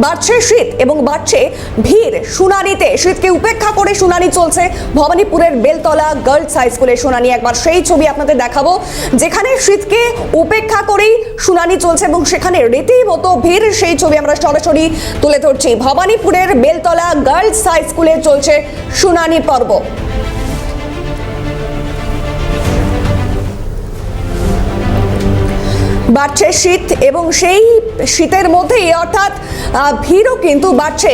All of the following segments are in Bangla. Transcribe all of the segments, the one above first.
বাড়ছে শীত এবং বাড়ছে ভিড় শুনানিতে। শীতকে উপেক্ষা করে শুনানি চলছে ভবানীপুরের বেলতলা গার্লস হাই স্কুলে শুনানি। একবার সেই ছবি আপনাদের দেখাবো, যেখানে শীতকে উপেক্ষা করেই শুনানি চলছে এবং সেখানে রীতিমতো ভিড়। সেই ছবি আমরা সরাসরি তুলে ধরছি। ভবানীপুরের বেলতলা গার্লস হাই স্কুলে চলছে শুনানি পর্ব। বাড়ছে শীত এবং সেই শীতের মধ্যেই অর্থাৎ ভিড়ও কিন্তু বাড়ছে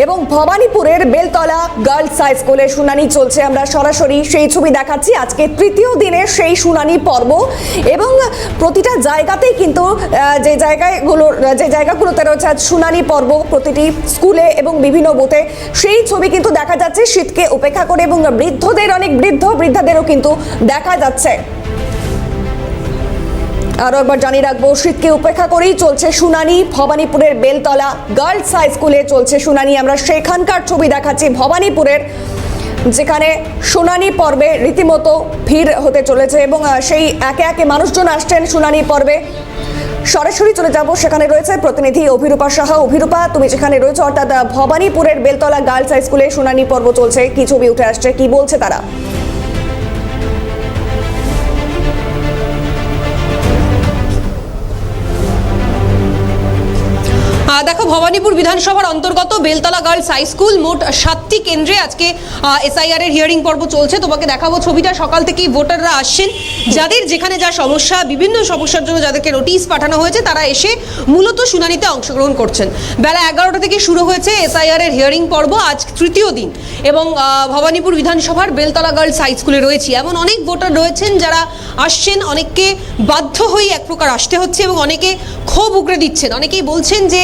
এবং ভবানীপুরের বেলতলা গার্লস হাই স্কুলে শুনানি চলছে। আমরা সরাসরি সেই ছবি দেখাচ্ছি। আজকে তৃতীয় দিনের সেই শুনানি পর্ব এবং প্রতিটা জায়গাতেই কিন্তু যে জায়গাগুলোতে রয়েছে আজ শুনানি পর্ব, প্রতিটি স্কুলে এবং বিভিন্ন বুথে সেই ছবি কিন্তু দেখা যাচ্ছে শীতকে উপেক্ষা করে, এবং বৃদ্ধদের অনেক বৃদ্ধাদেরও কিন্তু দেখা যাচ্ছে। আরো একবার জানিয়ে রাখবো, শীতকে উপেক্ষা করেই চলছে শুনানি। ভবানীপুরের বেলতলা গার্লস হাই স্কুলে চলছে শুনানি। আমরা সেখানকার ছবি দেখাচ্ছি ভবানীপুরের, যেখানে শুনানি পর্বে রীতিমতো ভিড় হতে চলেছে এবং সেই একে একে মানুষজন আসছেন শুনানি পর্বে। সরাসরি চলে যাব, সেখানে রয়েছে প্রতিনিধি অভিরূপা সাহা। অভিরূপা, তুমি যেখানে রয়েছে অর্থাৎ ভবানীপুরের বেলতলা গার্লস হাই স্কুলে শুনানি পর্ব চলছে, কি ছবি উঠে আসছে, কি বলছে তারা? দেখো, ভবানীপুর বিধানসভার অন্তর্গত বেলতলা গার্লস হাই স্কুল মোট 7টি কেন্দ্রে আজকে এসআইআর এর হিয়ারিং পর্ব চলছে। তোমাকে দেখাবো ছবিটা। সকাল থেকেই ভোটাররা আসছেন, যাদের যেখানে যা সমস্যা, বিভিন্ন সমস্যার জন্য যাদেরকে নোটিশ পাঠানো হয়েছে, তারা এসে মূলত শুনানিতে অংশগ্রহণ করছেন। বেলা 11টা থেকে শুরু হয়েছে এসআইআর এর হিয়ারিং পর্ব, আজ তৃতীয় দিন। এবং ভবানীপুর বিধানসভার বেলতলা গার্লস হাই স্কুলে রয়েছে এমন অনেক ভোটার রয়েছেন যারা আসছেন। অনেককে বাধ্য হয়ে এক প্রকার আসতে হচ্ছে এবং অনেকে ক্ষোভ উগরে দিচ্ছেন। অনেকেই বলছেন যে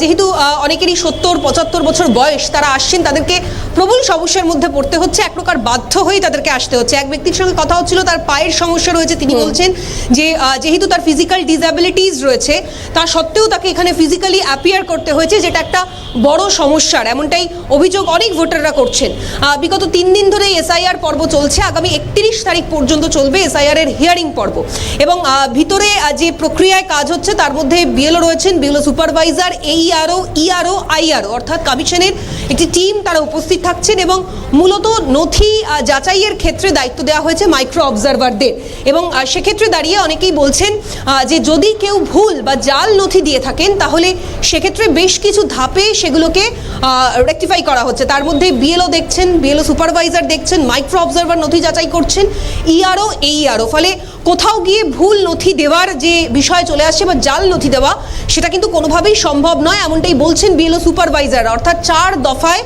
যেহেতু অনেকেরই 70-75 বছর বয়স, তারা আসছেন, তাদেরকে প্রবল সমস্যার মধ্যে পড়তে হচ্ছে, এক প্রকার বাধ্য হয়েই তাদেরকে আসতে হচ্ছে। এক ব্যক্তির সঙ্গে কথা হচ্ছিল, তার পায়ের সমস্যা রয়েছে। তিনি বলছেন যে যেহেতু তার ফিজিক্যাল ডিসএবিলিটিস রয়েছে, তা সত্ত্বেও তাকে এখানে ফিজিক্যালি অ্যাপিয়ার করতে হয়েছে, যেটা একটা বড় সমস্যার, এমনটাই অভিযোগ অনেক ভোটাররা করছেন। বিগত 3 দিন ধরে এসআইআর পর্ব চলছে। আগামী 31 তারিখ পর্যন্ত চলবে এসআইআর এর হিয়ারিং পর্ব। এবং ভিতরে যে প্রক্রিয়ায় কাজ হচ্ছে তার মধ্যে বিএলও রয়েছেন, বিএলও সুপারভাইজার, এইআরও, ইআরও, আইআরও অর্থাৎ কমিশনের একটি টিম, তারা উপস্থিত থাকছেন। এবং মূলত নথি যাচাইয়ের ক্ষেত্রে দায়িত্ব দেওয়া হয়েছে মাইক্রো অবজারভারদের। এবং সেক্ষেত্রে দাঁড়িয়ে অনেকেই বলছেন যে যদি কেউ ভুল বা জাল নথি দিয়ে থাকেন, তাহলে সেক্ষেত্রে বেশ কিছু ধাপে সেগুলোকে রেকটিফাই করা হচ্ছে। তার মধ্যে বিএলও দেখছেন, বিএলও সুপারভাইজার দেখছেন, মাইক্রো অবজারভার নথি যাচাই করছেন, ইআরও, এইআরও। ফলে কোথাও গিয়ে ভুল নথি দেওয়ার যে বিষয় চলে আসছে বা জাল নথি দেওয়া, সেটা কিন্তু কোনোভাবেই সম্ভব নয়, এমনটাই বলছেন বিএলও সুপারভাইজার। অর্থাৎ 4 দফায়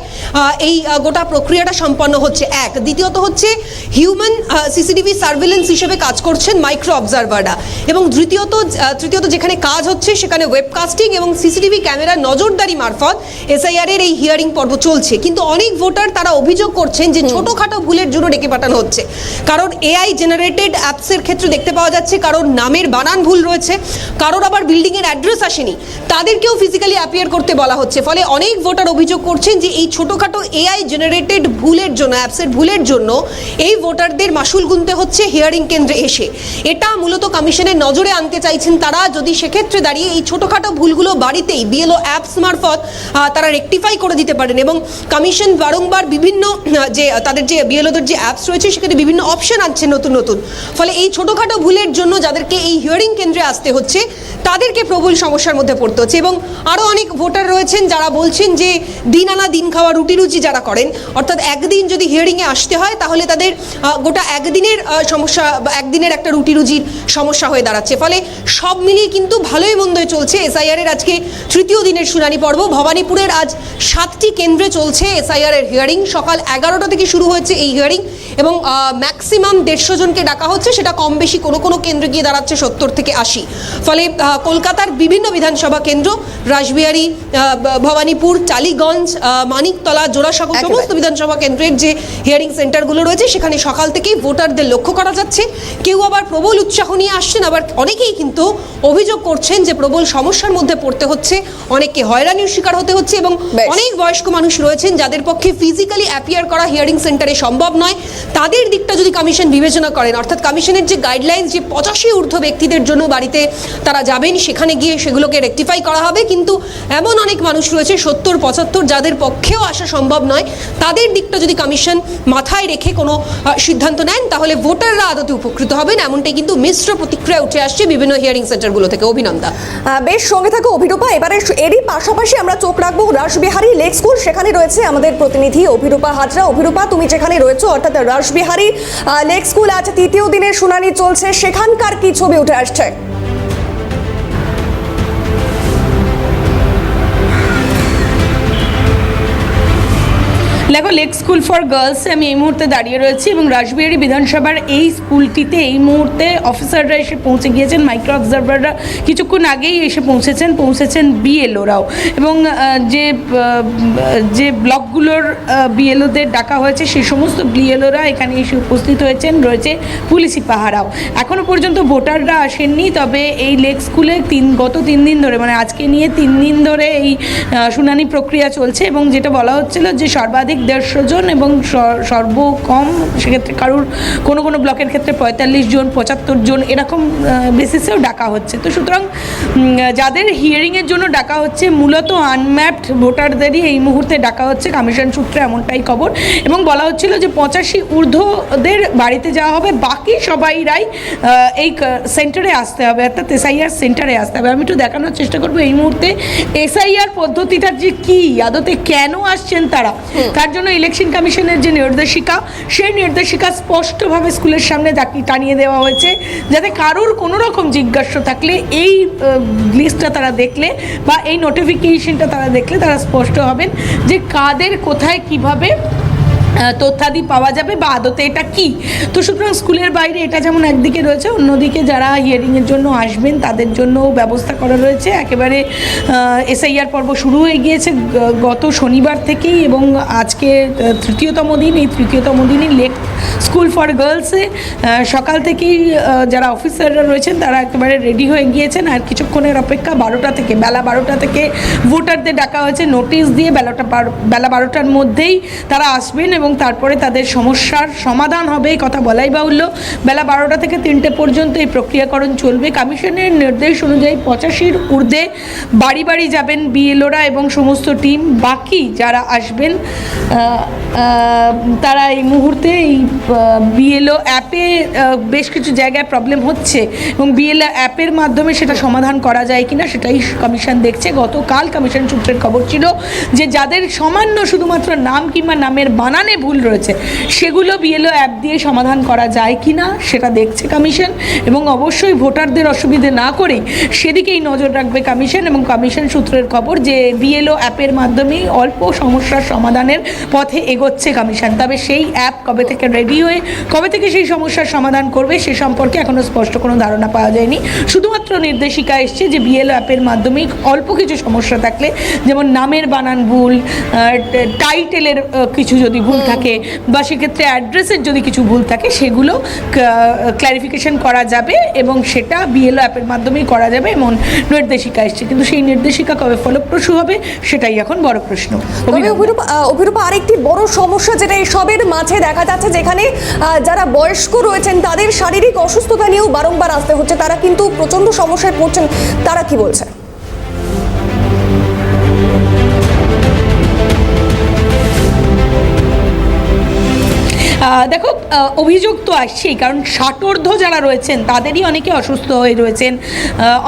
এই গোটা প্রক্রিয়াটা সম্পন্ন হচ্ছে। এক, দ্বিতীয়ত হচ্ছে হিউম্যান সিসিটিভি সার্ভিলেন্স হিসেবে কাজ করছেন মাইক্রো অবজারভাররা। এবং তৃতীয়ত যেখানে কাজ হচ্ছে সেখানে ওয়েবকাস্টিং এবং সিসিটিভি ক্যামেরার নজরদারি মারফত এসআইআর এর এই হিয়ারিং পর্ব চলছে। কিন্তু অনেক ভোটার তারা অভিযোগ করছেন যে ছোটোখাটো ভুলের জন্য ডেকে পাঠানো হচ্ছে। কারণ এআই জেনারেটেড অ্যাপসের ক্ষেত্রে দেখতে পাওয়া যাচ্ছে কারোর নামের বানান ভুল রয়েছে, কারোর আবার বিল্ডিংয়ের অ্যাড্রেস আসেনি, তাদেরকেও ফিজিক্যালি অ্যাপিয়ার করতে বলা হচ্ছে। ফলে অনেক ভোটার অভিযোগ করছেন যে এই ছোটোখাটো এআই জেনারেটেড ভুলের জন্য, অ্যাপসের ভুলের জন্য এই ভোটারদের মাসুল গুনতে হচ্ছে হিয়ারিং কেন্দ্রে এসে। এটা মূলত কমিশনের নজরে আনতে চাইছেন তারা, যদি সেক্ষেত্রে দাঁড়িয়ে এই ছোটোখাটো ভুলগুলো বাড়িতেই বিএলও অ্যাপস মারফত তারা রেকটিফাই করে দিতে পারেন। এবং কমিশন বারংবার বিভিন্ন যে তাদের যে বিএলওদের যে অ্যাপস রয়েছে সেখানে বিভিন্ন অপশন আনছে নতুন নতুন। ফলে এই ছোটোখাটো ভুলের জন্য যাদেরকে এই হিয়ারিং কেন্দ্রে আসতে হচ্ছে, তাদেরকে প্রবল সমস্যার মধ্যে পড়তে হচ্ছে। এবং আরও অনেক ভোটার রয়েছেন যারা বলছেন যে দিন আনা দিন খাওয়া রুটি যারা করেন, অর্থাৎ একদিন যদি হিয়ারিংয়ে আসতে হয় তাহলে তাদের গোটা একদিনের সমস্যা বা একদিনের একটা রুজির সমস্যা হয়ে দাঁড়াচ্ছে। ফলে সব মিলিয়ে কিন্তু ভালোই মন্দই চলছে এসআইআর এর আজকে তৃতীয় দিনের শুনানি পর্ব। ভবানীপুরের আজ 7টি কেন্দ্রে চলছে এসআইআর এর হিয়ারিং। সকাল 11টা থেকে শুরু হয়েছে এই হিয়ারিং এবং ম্যাক্সিমাম 150 জনকে ডাকা হচ্ছে। সেটা কম বেশি কোনো কোনো কেন্দ্রে গিয়ে দাঁড়াচ্ছে 70 থেকে 80। ফলে কলকাতার বিভিন্ন বিধানসভা কেন্দ্র, রাসবিহারী, ভবানীপুর, টালিগঞ্জ, মানিকতলা, জোড়াসাঁকো সমস্ত বিধানসভা কেন্দ্রের যে হিয়ারিং সেন্টারগুলো রয়েছে সেখানে সকাল থেকেই ভোটারদের লক্ষ্য করা যাচ্ছে। কেউ আবার প্রবল উৎসাহ নিয়ে আসছেন, আবার অনেকেই কিন্তু অভিযোগ করছেন যে প্রবল সমস্যার মধ্যে পড়তে হচ্ছে, অনেককে হয়রানির শিকার হতে হচ্ছে। এবং অনেক বয়স্ক মানুষ রয়েছেন যাদের পক্ষে ফিজিক্যালি অ্যাপিয়ার করা হিয়ারিং সেন্টারে সম্ভব নয়। তাদের দিকটা যদি কমিশন বিবেচনা করেন, অর্থাৎ কমিশনের যে গাইডলাইন্স যে 85 ঊর্ধ্ব ব্যক্তিদের জন্য বাড়িতে তারা যাবেন, সেখানে গিয়ে সেগুলোকে রেকটিফাই করা হবে। কিন্তু এমন অনেক মানুষ রয়েছে 70-75 যাদের পক্ষেও আসা সম্ভব নয়, তাদের দিকটা যদি কমিশন মাথায় রেখে কোনো সিদ্ধান্ত নেন তাহলে ভোটাররা আদতে উপকৃত হবেন, এমনটাই কিন্তু মিশ্র প্রতিক্রিয়া উঠে আসছে বিভিন্ন হিয়ারিং সেন্টারগুলো থেকে। অভিনন্দন। বেশ, সঙ্গে থাকো অভিরূপা। এবারে এরই পাশাপাশি আমরা চোখ রাখবো রাসবিহারী লেক স্কুল, সেখানে রয়েছে আমাদের প্রতিনিধি অভিরূপা হাজরা। অভিরূপা, তুমি যেখানে রয়েছো অর্থাৎ রাসবিহারী লেক স্কুল, আজ তৃতীয় দিনের শুনানি চলছে, সেখানকার কি ছবি উঠে আসছে? দেখো, লেক স্কুল ফর গার্লসে আমি এই মুহূর্তে দাঁড়িয়ে রয়েছি এবং রাসবিহারী বিধানসভার এই স্কুলটিতে এই মুহূর্তে অফিসাররা এসে পৌঁছে গিয়েছেন, মাইক্রো অবজারভাররা কিছুক্ষণ আগেই এসে পৌঁছেছেন বিএলওরাও, এবং যে ব্লকগুলোর বিএলওদের ডাকা হয়েছে সেই সমস্ত বিএলওরা এখানে এসে উপস্থিত হয়েছেন, রয়েছে পুলিশি পাহারাও। এখনও পর্যন্ত ভোটাররা আসেননি, তবে এই লেক স্কুলে গত 3 দিন ধরে, মানে আজকে নিয়ে 3 দিন ধরে এই শুনানি প্রক্রিয়া চলছে, এবং যেটা বলা হচ্ছিল যে সর্বাধিক 150 জন এবং সর্বকম সেক্ষেত্রে কারুর কোনো ব্লকের ক্ষেত্রে 45 জন 75 জন এরকম বেসিসেও ডাকা হচ্ছে। তো সুতরাং যাদের হিয়ারিংয়ের জন্য ডাকা হচ্ছে মূলত আনম্যাপড ভোটারদেরই এই মুহূর্তে ডাকা হচ্ছে, কমিশন সূত্রে এমনটাই খবর। এবং বলা হচ্ছিল যে 85 ঊর্ধ্বদের বাড়িতে যাওয়া হবে, বাকি সবাইরাই এই সেন্টারে আসতে হবে, অর্থাৎ এসআইআর সেন্টারে আসতে হবে। আমি একটু দেখানোর চেষ্টা করবো এই মুহূর্তে এসআইআর পদ্ধতিটা যে কী, আদতে কেন আসছেন তারা, তার জন্য ইলেকশন কমিশনের যে নির্দেশিকা, সেই নির্দেশিকা স্পষ্টভাবে স্কুলের সামনে টানিয়ে দেওয়া হয়েছে, যাতে কারুর কোনো রকম জিজ্ঞাসা থাকলে এই লিস্টটা তারা দেখলে বা এই নোটিফিকেশনটা তারা দেখলে তারা স্পষ্ট হবেন যে কাদের কোথায় কিভাবে তথ্যাদি পাওয়া যাবে বা আদতে এটা কি। তো সুতরাং স্কুলের বাইরে এটা যেমন একদিকে রয়েছে, অন্যদিকে যারা হিয়ারিংয়ের জন্য আসবেন তাদের জন্যও ব্যবস্থা করা রয়েছে। একেবারে এসআইআর পর্ব শুরু হয়ে গিয়েছে গত শনিবার থেকেই, এবং আজকে তৃতীয়তম দিন। এই তৃতীয়তম দিনই লেক স্কুল ফর গার্লসে সকাল থেকেই যারা অফিসাররা রয়েছেন তারা একেবারে রেডি হয়ে গিয়েছেন। আর কিছুক্ষণের অপেক্ষা, বেলা 12টা থেকে ভোটারদের ডাকা হয়েছে নোটিশ দিয়ে, বেলা 12টার মধ্যেই তারা আসবেন এবং তারপরে তাদের সমস্যার সমাধান হবে, এই কথা বলাই বাহুল্য। বেলা 12টা থেকে 3টে পর্যন্ত এই প্রক্রিয়াকরণ চলবে। কমিশনের নির্দেশ অনুযায়ী 85-র ঊর্ধ্বে বাড়ি বাড়ি যাবেন বিএলওরা এবং সমস্ত টিম। বাকি যারা আসবেন তারা এই মুহূর্তে এই বিএলও অ্যাপে বেশ কিছু জায়গায় প্রবলেম হচ্ছে এবং বিএলও অ্যাপের মাধ্যমে সেটা সমাধান করা যায় কিনা সেটাই কমিশন দেখছে। গতকাল কমিশন সূত্রের খবর ছিল যে যাদের সামান্য শুধুমাত্র নাম কিংবা নামের বানানে ভুল রয়েছে সেগুলো বিএলও অ্যাপ দিয়ে সমাধান করা যায় কিনা সেটা দেখছে কমিশন, এবং অবশ্যই ভোটারদের অসুবিধে না করেই সেদিকেই নজর রাখবে কমিশন। এবং কমিশন সূত্রের খবর যে বিএলও অ্যাপের মাধ্যমেই অল্প সমস্যার সমাধানের পথে এগোচ্ছে কমিশন। তবে সেই অ্যাপ কবে থেকে রেডি হয়ে কবে থেকে সেই সমস্যার সমাধান করবে সে সম্পর্কে এখনও স্পষ্ট কোনো ধারণা পাওয়া যায়নি। শুধুমাত্র নির্দেশিকা এসছে যে বিএলও অ্যাপের মাধ্যমেই অল্প কিছু সমস্যা থাকলে, যেমন নামের বানান ভুল, টাইটেলের কিছু যদি ভুল থাকে বা সেক্ষেত্রে অ্যাড্রেসের যদি কিছু ভুল থাকে, সেগুলো ক্ল্যারিফিকেশন করা যাবে এবং সেটা বিএলও অ্যাপের মাধ্যমেই করা যাবে এমন নির্দেশিকা এসছে। কিন্তু সেই নির্দেশিকা কবে ফলপ্রসূ হবে সেটাই এখন বড় প্রশ্ন। অভিরূপা, আরেকটি বড় সমস্যা যেটা এসবের মাঝে দেখা যাচ্ছে, যেখানে যারা বয়স্ক রয়েছেন তাদের শারীরিক অসুস্থতা নিয়েও বারংবার আসতে হচ্ছে, তারা কিন্তু প্রচন্ড সমস্যায় পড়ছেন, তারা কি বলছে? দেখো, অভিযোগ তো আসছেই, কারণ 60 যারা রয়েছেন তাদেরই অনেকে অসুস্থ হয়ে রয়েছেন,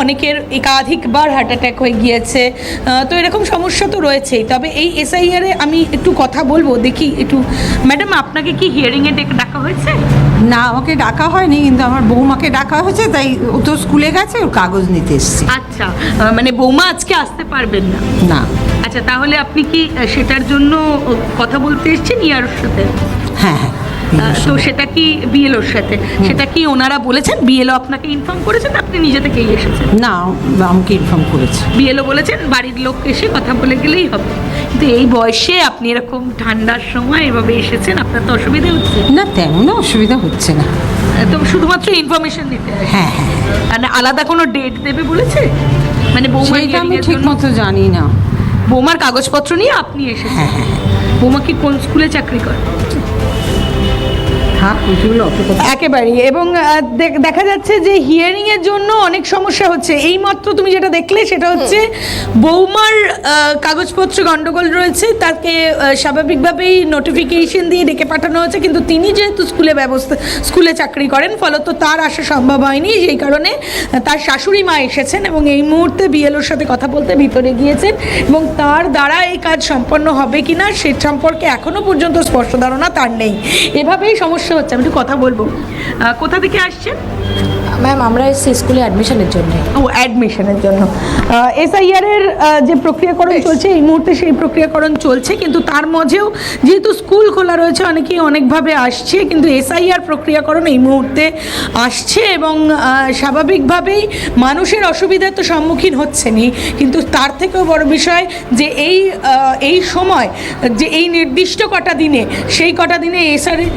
অনেকের একাধিকবার হার্ট অ্যাটাক হয়ে গিয়েছে, তো এরকম সমস্যা তো রয়েছেই। তবে এই এসআইআরে আমি একটু কথা বলবো, দেখি একটু। ম্যাডাম, আপনাকে কি হিয়ারিংয়ে ডাকা হয়েছে? না, আমাকে ডাকা হয়নি, কিন্তু আমার বৌমাকে ডাকা হয়েছে, তাই ও তো স্কুলে গেছে, ওর কাগজ নিতে এসেছি। আচ্ছা, মানে বৌমা আজকে আসতে পারবেন না? না। আচ্ছা, তাহলে আপনি কি সেটার জন্য কথা বলতে এসেছেন ইয়ারোর সাথে? হ্যাঁ হ্যাঁ। তো সেটা কি বিএলওর সাথে, সেটা কি ওনারা বলেছেন? বিএলও আপনাকে ইনফর্ম করেছেন, আপনি নিজে থেকেই এসেছেন? না, আমাকে ইনফর্ম করেছে। বিএলও বলেছেন বাড়ির লোক এসে কথা বলে গেলেই হবে। কিন্তু এই বয়সে আপনি এরকম ঠান্ডার সময় এভাবে এসেছেন, আপনার তো অসুবিধা হচ্ছে? না, তেমন অসুবিধা হচ্ছে না। তো শুধুমাত্র ইনফরমেশন দিতে? হ্যাঁ হ্যাঁ। মানে আলাদা কোনো ডেট দেবে বলেছে? মানে বৌমার সেটা আমি ঠিক মতো জানি না। বৌমার কাগজপত্র নিয়ে আপনি এসেছেন? হ্যাঁ হ্যাঁ। বৌমা কি কোন স্কুলে চাকরি করে? থাক ওইগুলো অত কথা একেবারেই। এবং দেখা যাচ্ছে যে হিয়ারিং এর জন্য অনেক সমস্যা হচ্ছে। এইমাত্র তুমি যেটা দেখলে সেটা হচ্ছে বৌমার কাগজপত্র গন্ডগোল রয়েছে, তাকে স্বাভাবিকভাবেই নোটিফিকেশন দিয়ে ডেকে পাঠানো হয়েছে, কিন্তু তিনি যেহেতু স্কুলে চাকরি করেন ফলত তার আসা সম্ভব হয়নি। সেই কারণে তার শাশুড়ি মা এসেছেন এবং এই মুহূর্তে বিএলওর সাথে কথা বলতে ভিতরে গিয়েছেন এবং তার দ্বারা এই কাজ সম্পন্ন হবে কিনা সে সম্পর্কে এখনো পর্যন্ত স্পষ্ট ধারণা তার নেই। এভাবেই সমস্যা হচ্ছে। আমি একটু কথা বলবো। কোথা থেকে আসছেন? ম্যাম আমরা এসেছি স্কুলে অ্যাডমিশনের জন্য। ও, অ্যাডমিশনের জন্য। এসআইআর এর যে প্রক্রিয়াকরণ চলছে এই মুহূর্তে সেই প্রক্রিয়াকরণ চলছে, কিন্তু তার মাঝেও যেহেতু স্কুল খোলা রয়েছে অনেকেই অনেকভাবে আসছে, কিন্তু এসআইআর প্রক্রিয়াকরণ এই মুহূর্তে আসছে এবং স্বাভাবিকভাবেই মানুষের অসুবিধার তো সম্মুখীন হচ্ছেনই, কিন্তু তার থেকেও বড় বিষয় যে এই সময় যে এই নির্দিষ্ট কটা দিনে সেই কটা দিনে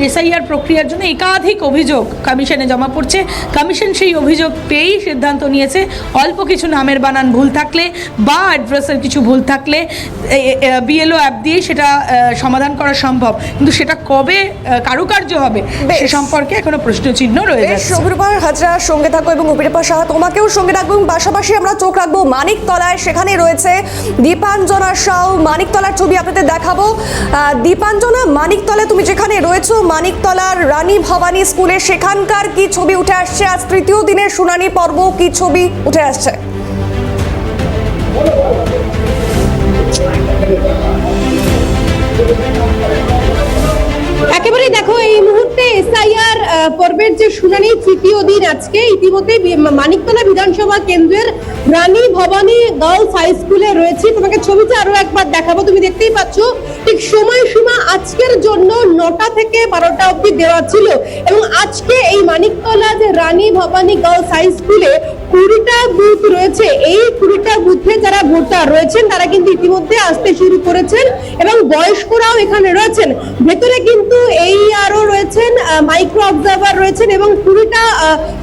এসআইআর প্রক্রিয়ার জন্য একাধিক অভিযোগ কমিশনে জমা পড়ছে। কমিশন সেই অভিযোগ পেয়েই সিদ্ধান্ত নিয়েছে অল্প কিছু নামের বানান ভুল থাকলে বা অ্যাড্রেসের কিছু ভুল থাকলে বিএলও অ্যাপ দিয়ে সেটা সমাধান করা সম্ভব, কিন্তু সেটা কবে কারুকার্য হবে সে সম্পর্কে এখনো প্রশ্নচিহ্ন রয়ে যাচ্ছে। শফিরুপা হাজরা সঙ্গে থাকো এবং অভিরূপা সাহা তোমাকেও সঙ্গে রাখবো, এবং পাশাপাশি আমরা চোখ রাখবো মানিকতলায়। সেখানে রয়েছে দীপাঞ্জনা সাউ। মানিকতলার ছবি আপনাদের দেখাবো। দীপাঞ্জনা, মানিকতলায় তুমি যেখানে রয়েছো, মানিকতলার রানী ভবানী স্কুলে সেখানকার কি ছবি উঠে আসছে? আজ তৃতীয় দিনের শুনানি পর্ব, কি ছবি উঠে আসছে? একেবারে দেখো, এই মুহূর্তে এসআইআর পর্বের যে শুনানি তৃতীয় দিন আজকে, ইতিমধ্যে মানিকতলা বিধানসভা কেন্দ্রের রানী ভবানী গার্লস হাই স্কুলে রয়েছে। তোমাকে ছবিটা আরো একবার দেখাবো। তুমি দেখতেই পাচ্ছ ঠিক সময়সীমা আজকের জন্য 9টা থেকে 12টা অবধি দেওয়া ছিল, এবং আজকে এই মানিকতলা যে রানী ভবানী গার্লস হাই স্কুলে 20টা বুথ রয়েছে। এই 20টা বুথে যারা ভোটার রয়েছেন তারা কিন্তু ইতিমধ্যে আসতে শুরু করেছেন এবং বয়স্করাও এখানে রয়েছেন। ভেতরে কিন্তু এই আরো রয়েছেন মাইক্রো অবজারভার রয়েছেন এবং 20টা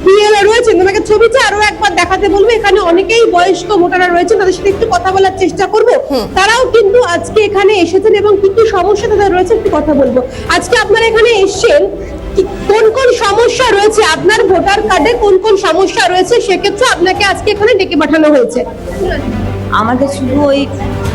বিএলও রয়েছেন। তোমাকে ছবিটা আরো একবার দেখাতে বলবো। এখানে অনেকেই বয়স্ক ভোটাররা রয়েছেন, তাদের সাথে একটু কথা বলার চেষ্টা করব। তারাও কিন্তু আজকে এখানে এসেছেন এবং কি কি সমস্যা তাদের রয়েছে একটু কথা বলবো। আজকে আপনারা এখানে এসেছেন, কোন কোন সমস্যা রয়েছে আপনার ভোটার কার্ডে, কোন কোন সমস্যা রয়েছে, সেক্ষেত্রে আপনাকে আজকে এখানে ডেকে পাঠানো হয়েছে? আমাদের শুধু ওই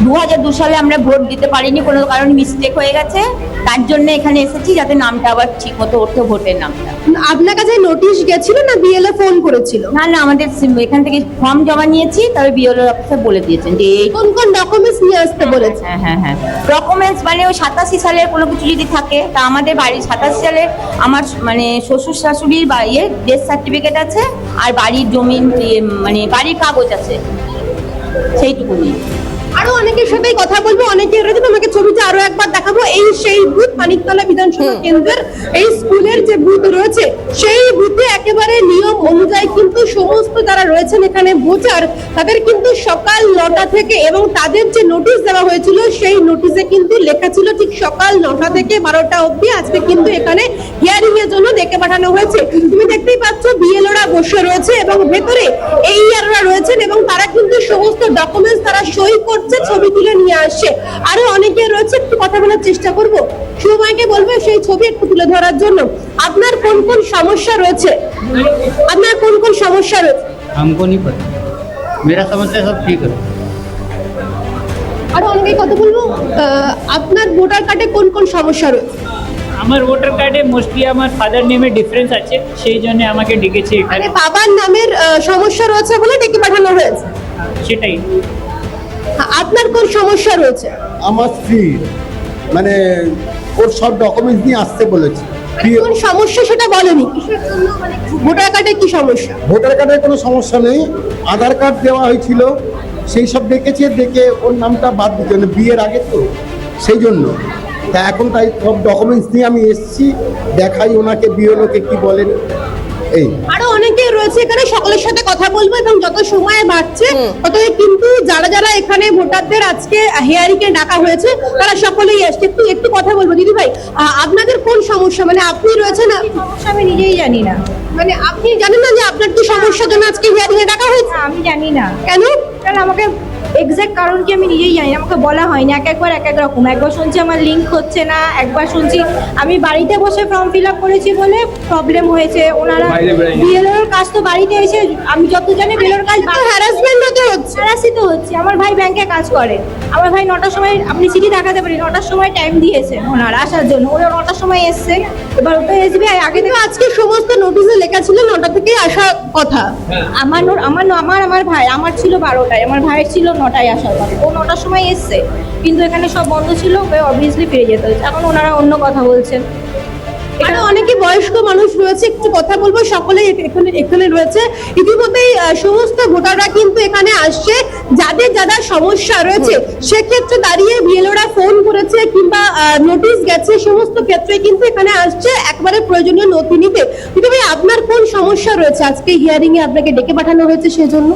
2002 সালে আমরা ভোট দিতে পারিনি, কোনো কারণে মিস্টেক হয়ে গেছে, তার জন্য এখানে এসেছি যাতে নামটা আবার ঠিক মতো ওঠে, ভোটের নামটা। আপনার কাছে নোটিশ গেছিল না বিএলও ফোন করেছিল? না না, আমাদের এখান থেকে ফর্ম জমা নিয়েছি, তবে বিএলও অফিসার বলে দিয়েছেন যে এই কোন কোন ডকুমেন্টস নিয়ে আসতে বলেছে? হ্যাঁ ডকুমেন্টস মানে ওই 87 সালের কোনো কিছু যদি থাকে, তা আমাদের বাড়ির 87 সালে আমার মানে শ্বশুর শাশুড়ির ডেথ সার্টিফিকেট আছে আর বাড়ির জমিন মানে বাড়ির কাগজ আছে, সেইটুকুনি। আরো অনেকের সাথেই কথা বলবো, অনেকে রয়েছে। তোমাকে ছবিটা আরো একবার দেখাবো। এই সেই বুথ, মানিকতলা বিধানসভা কেন্দ্রের এই স্কুলের যে বুথ রয়েছে, সেই বুথে একেবারে নিয়ম অনুযায়ী কিন্তু সমস্ত যারা রয়েছেন এখানে ভোটার, তাদের কিন্তু সকাল 9টা থেকে, এবং তাদের যে নোটিশ দেওয়া হয়েছিল সেই নোটিশে কিন্তু লেখা ছিল ঠিক সকাল 9টা থেকে 12টা অবধি আজকে কিন্তু এখানে হিয়ারিং এর জন্য ডেকে পাঠানো হয়েছে। তুমি দেখতেই পাচ্ছ বিএলওরা বসে রয়েছে এবং ভেতরে এইআররা রয়েছেন এবং তারা কিন্তু সমস্ত ডকুমেন্টস তারা সই করছে, ছবি তুলে নিয়ে আসছে। আরো অনেকে রয়েছে, একটু কথা বলার চেষ্টা করব। শুভমাকে বলবো সেই ছবি একটু তুলে ধরার জন্য। আপনার কোন কোন সমস্যা রয়েছে? আপনার কোন কোন সমস্যা রয়েছে? हमको नहीं पता, मेरा समस्या सब ठीक है। আরো অনেকে কথা বলবো। আপনার ভোটার কার্ডে কোন কোন সমস্যা রয়েছে? আমার ভোটার কার্ডে মোস্টলি আমার ফাদার নেমে ডিফারেন্স আছে, সেই জন্য আমাকে ডেকেছে এখানে। মানে বাবার নামের সমস্যা রয়েছে বলে ডেকে পাঠানো হয়েছে, সেটাই। আপনার কোন সমস্যা রয়েছে? আমার স্ত্রী মানে ওর সব ডকুমেন্টস নিয়ে আসতে বলেছে। কোন সমস্যা সেটা বলেনি, কিসের জন্য, মানে ভোটার কার্ডে কি সমস্যা? ভোটার কার্ডের কোনো সমস্যা নেই, আধার কার্ড দেওয়া হয়েছিল, সেই সব ডেকেছে, ডেকে ওর নামটা বাদ দিতে মানে বিয়ের আগে তো, সেই জন্য। তা এখন তাই সব ডকুমেন্টস নিয়ে আমি এসেছি, দেখাই ওনাকে, বিএলওকে কি বলেন। এই আরো অনেকে রয়েছে এখানে, সকলের সাথে কথা বলবো এবং যত সময় বাড়ছে ততই কিন্তু যারা যারা এখানে ভোটারদের আজকে হিয়ারিং এ ডাকা হয়েছে তারা সকলেই আসছে। একটু কথা বলবো। দিদি ভাই, আপনাদের কোন সমস্যা, মানে আপনি রয়েছেন? সমস্যা আমি নিজেই জানি না। মানে আপনি জানেন না যে আপনার কি সমস্যার জন্য আজকে হিয়ারিং এ ডাকা হয়েছে? আমি জানি না কেন? কারণ আমাকে এক্সাক্ট কারণ কি আমি নিজেই জানি না, আমাকে বলা হয়নি, একবার এক এক রকম। একবার শুনছি আমার লিঙ্ক হচ্ছে না, একবার শুনছি আমি বাড়িতে বসে ফর্ম ফিল আপ করেছি বলে প্রবলেম হয়েছে। ওনারা বিএলওর কাজ তো বাড়িতে এসে, আমি যত জানি বিএলওর কাজ হ্যারাসমেন্ট হতে হচ্ছে, হ্যারাসিত হচ্ছে। আমার ভাই ব্যাংকে কাজ করে, আমার ভাই 9টার সময়, আপনি চিঠি দেখাতে পারি, 9টার সময় টাইম দিয়েছে ওনারা আসার জন্য, ওরা 9টার সময় এসছে। এবার ওটা এসবিআই আগে থেকে আজকে সমস্ত নোটিশে লেখা ছিল 9টা থেকে আসার কথা। আমার ভাই, আমার ছিল 12টায়, আমার ভাইয়ের ছিল 9টায় আসার কথা, ও 9টার সময় এসছে, কিন্তু এখানে সব বন্ধ ছিল, অবভিয়াসলি ফিরে যেতে হচ্ছে। এখন ওনারা অন্য কথা বলছেন। এখানে অনেকে বয়স্ক মানুষ রয়েছে, একটু কথা বলবো, সকলে এখানে রয়েছে। ইতিমধ্যেই সমস্ত ভোটাররা কিন্তু এখানে আসছে, যাদের যারা সমস্যা রয়েছে সেক্ষেত্রে দাঁড়িয়ে বিএলওরা ফোন করেছে কিংবা নোটিশ গেছে, সমস্ত ক্ষেত্রে কিন্তু এখানে আসছে একবারে প্রয়োজনীয় নথি নিতে। কিন্তু ভাই, আপনার কোন সমস্যা রয়েছে আজকে হিয়ারিং এ আপনাকে ডেকে পাঠানো হয়েছে সেজন্য?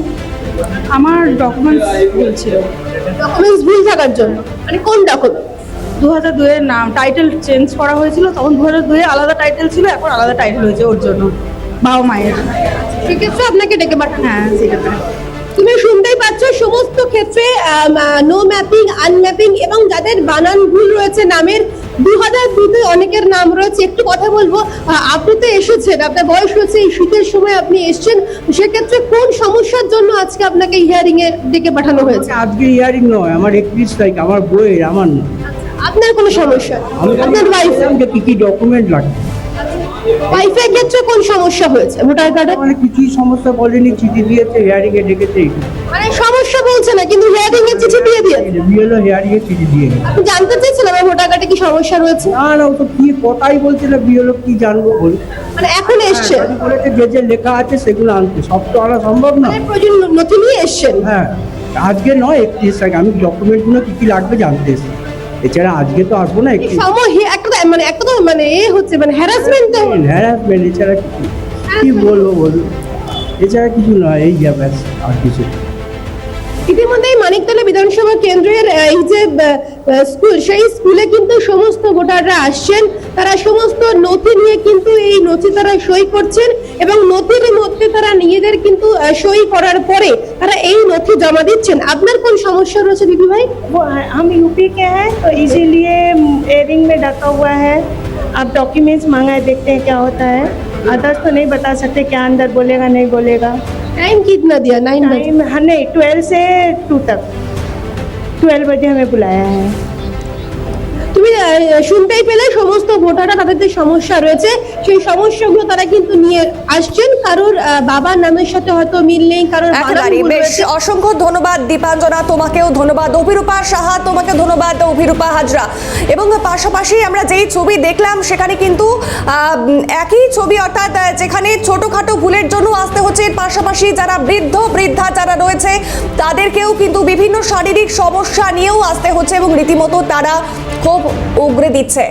আমার ডকুমেন্টস ভুল ছিল। ডকুমেন্টস ভুল থাকার জন্য মানে কোন ডকুমেন্ট? 2002 এর নাম টাইটেল চেঞ্জ করা হয়েছিল, তখন 2002 এ আলাদা টাইটেল ছিল, এখন আলাদা টাইটেল হয়েছে ওর জন্য, বাবা মায়ের। সেক্ষেত্রে আপনাকে ডেকে পাঠানো? হ্যাঁ, সেক্ষেত্রে তুমি শুনতেই পাচ্ছ, সমস্ত ক্ষেত্রে নো ম্যাপিং, আনম্যাপিং এবং যাদের বানান ভুল রয়েছে নামের, 2002-তে অনেকের নাম রয়েছে। একটু কথা বলবো, আপনি তো এসেছেন, আপনার বয়স হচ্ছে, এই শীতের সময় আপনি এসেছেন, সেক্ষেত্রে কোন সমস্যার জন্য আজকে আপনাকে হিয়ারিং এ ডেকে পাঠানো হয়েছে? আজকে হিয়ারিং নয়, আমার 31 তারিখ, আমার বইয়ের, আমার না। আপনার কোনো সমস্যা? আপনার ওয়াইফ? কি কি ডকুমেন্ট লাগবে? ওয়াইফের ক্ষেত্রে কোন সমস্যা হয়েছে ভোটার কার্ডে? মানে কিছুই সমস্যা বলেনি, চিঠি দিয়েছে, হিয়ারিং এ ডেকেছে। মানে সমস্যা বলছে না, কিন্তু হিয়ারিং এর চিঠি দিয়ে দিয়েছে। বিএলও হিয়ারিং এ চিঠি দিয়ে গেছে। আপনি জানতে চাইছিলাম আমার ভোটার কার্ডে কি সমস্যা রয়েছে? না না, ও তো কি কথাই বলছে না, বিএলও কি জানবো বল। মানে এখন এসছে, বলেছে যে যে লেখা আছে সেগুলো আনতে, সব তো আনা সম্ভব না। মানে প্রয়োজন নথি নিয়ে এসছেন? হ্যাঁ, আজকে নয়, 31 তারিখ আমি ডকুমেন্টগুলো কি কি লাগবে জানতে এসেছি, এছাড়া আজকে তো আসবো না। একটা তো মানে এ হচ্ছে, মানে হ্যারাসমেন্ট। হ্যারাসমেন্ট এছাড়া কি বলবো বলুন, এছাড়া কিছু নয়, এই যা ব্যাস, আর কিছু। ইতিমধ্যেই মানিকতলা বিধানসভা কেন্দ্রের এই যে স্কুল, সেই স্কুলে কিন্তু সমস্ত ভোটাররা আসছেন, তারা সমস্ত নথি নিয়ে কিন্তু এই নথি তারা সই করছেন এবং নথির মধ্যে তারা নিজেদের কিন্তু সই করার পরে তারা এই নথি জমা দিচ্ছেন। আপনার কোন সমস্যা রয়েছে দিদি ভাই? हम यूपी के हैं, तो इसीलिए एयरिंग में डाका हुआ है। आप डॉक्यूमेंट्स मांगा है, देखते हैं क्या होता है। अदर्स तो नहीं बता सकते क्या अंदर बोलेगा नहीं बोलेगा। टाइम कितना दिया? 9 बजे? टाइम नहीं, 12 से 2 तक, 12 बजे हमें बुलाया है। তুমি শুনতেই পেলে সমস্ত ভোটাররা তাদের যে সমস্যা রয়েছে সেই সমস্যাগুলো তারা কিন্তু নিয়ে আসছেন। কারোর বাবার নামের সাথে হয়তো মিল নেই, কারোর একেবারেই। বেশ, অসংখ্য ধন্যবাদ দীপাঞ্জনা, তোমাকেও ধন্যবাদ, অভিরূপা সাহা তোমাকে ধন্যবাদ, অভিরূপা হাজরা। এবং পাশাপাশি আমরা যেই ছবি দেখলাম সেখানে কিন্তু একই ছবি, অর্থাৎ যেখানে ছোটখাটো ভুলের জন্য আসতে হচ্ছে, এর পাশাপাশি যারা বৃদ্ধা যারা রয়েছে তাদেরকেও কিন্তু বিভিন্ন শারীরিক সমস্যা নিয়েও আসতে হচ্ছে এবং রীতিমতো তারা খুব উগরে দিচ্ছে।